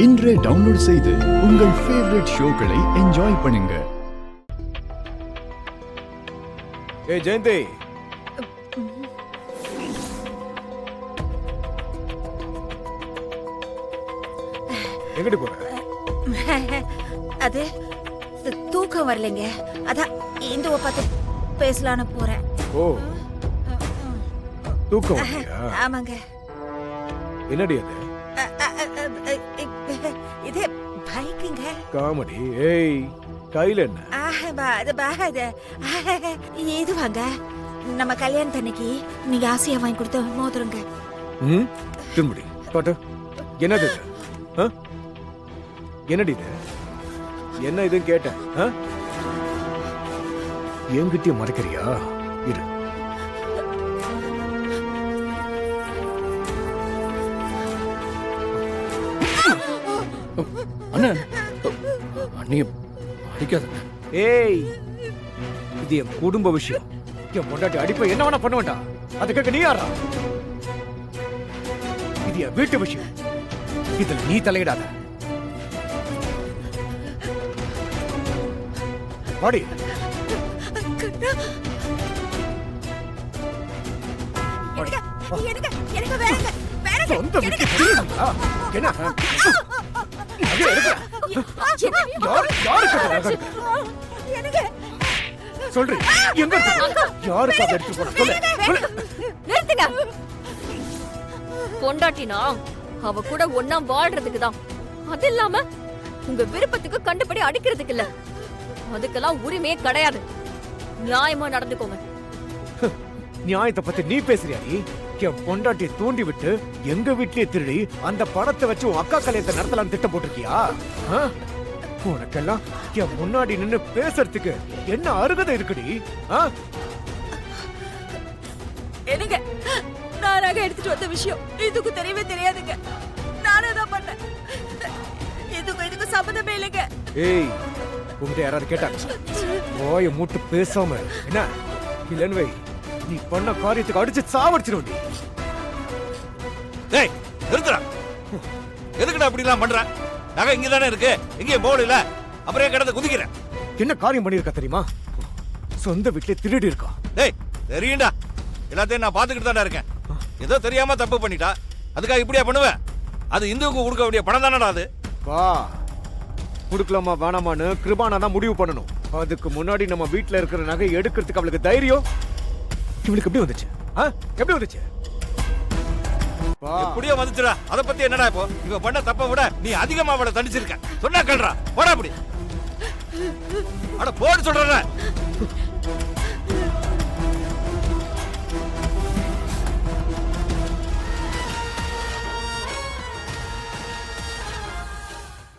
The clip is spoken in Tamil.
இன்றே டவுன்லோட் செய்து உங்கள் ஃபேவரட் ஷோக்களை என்ஜாய் பண்ணுங்க. ஏய் ஜெயந்தி, எங்கடி போற? அது தூக்கம் வரலைங்க, அதான் இந்துவை பார்த்து பேசலான்னு போறேன். ஓ, தூக்கம் வரலையா? ஆமாங்க. என்னடி அது? இது பைக்குங்க. காமெடி. ஏய், கையில என்ன? இது வாங்க, நம்ம கல்யாணத்தன்னைக்கு நீங்க ஆசையா வாங்கி கொடுத்த மோதிரங்க. திரும்படி பாட்டு. என்னது இது? என்னடி இது? என்ன இதுன்னு கேட்டேன். என்கிட்டயே மறைக்கிறியா? இரு. ஏய், இது என் குடும்ப விஷயம். என் பொண்டாட்டி அடிப்ப என்ன வேணா பண்ண வேண்டாம். அதுக்காக நீ யாரா? இது என் வீட்டு விஷயம். இதுல நீ தலையிடாத. பாடி. சொந்த வீட்டு என்ன? சொல்றேன். எங்க யாருக்காக எடுத்து போன? பொண்டாட்டினா அவ கூட ஒன்னா வாழ்றதுக்கு தான். அது இல்லாம உங்க விருப்பத்துக்கு கண்டுபடி அடிக்கிறதுக்கு இல்ல. அதுக்கெல்லாம் உரிமையே கிடையாது. நியாயமா நடந்துக்கோங்க. நியாயத்தை பத்தி நீ பேசுறியாடி? என் பொண்டாட்டியை தூண்டி விட்டு எங்க வீட்லயே திருடி அந்த பணத்தை வச்சு உன் அக்கா கல்யாணத்தை நடத்தலாம் திட்டம் போட்டிருக்கியா? உனக்கெல்லாம் என் முன்னாடி நின்னு பேசுறதுக்கு என்ன அருகதை இருக்குடி? என்னங்க, நானாக எடுத்துட்டு வந்த விஷயம் இதுக்கு தெரியவே தெரியாதுங்க. நானே தான் பண்ணேன். இதுக்கு சம்மந்தமே இல்லைங்க. ஏய், உங்ககிட்ட யாராவது கேட்டாங்க? ஓய மூட்டு பேசாம என்ன இல்லன்னு வை. நீ பண்ண காரியத்துக்கு அடிச்சு சாவடிச்சிருவண்டி. டேய், நிறுத்துடா. எதுக்குடா அப்படி எல்லாம் பண்ற? நகை இங்க தானே இருக்கு, எங்கேயும் போகல. அப்புறம் கிடந்து குதிக்கிறேன். என்ன காரியம் பண்ணிருக்கா தெரியுமா? சொந்த வீட்லயே திருடி இருக்கா. டேய், தெரியும்டா. எல்லாத்தையும் நான் பாத்துக்கிட்டு தானே இருக்கேன். ஏதோ தெரியாம தப்பு பண்ணிட்டா, அதுக்காக இப்படியா பண்ணுவேன்? அது இந்துவுக்கு கொடுக்க வேண்டிய பணம் தானடா அது. வா, குடுக்கலாமா வேணாமான்னு கிருபானா தான் முடிவு பண்ணணும். அதுக்கு முன்னாடி நம்ம வீட்டுல இருக்கிற நகை எடுக்கிறதுக்கு அவளுக்கு தைரியம் இவளுக்கு எப்படி வந்துச்சு? எப்படி வந்துச்சு? எப்படியோ வந்துச்சுடா. அத பத்தி என்னடா இப்போ? இவ பண்ண தப்ப விட நீ அதிகமா அவளை தண்டிச்சிருக்க. சொன்னா கேளுடா. போடா அப்படி. அட போடு சொல்றேன்.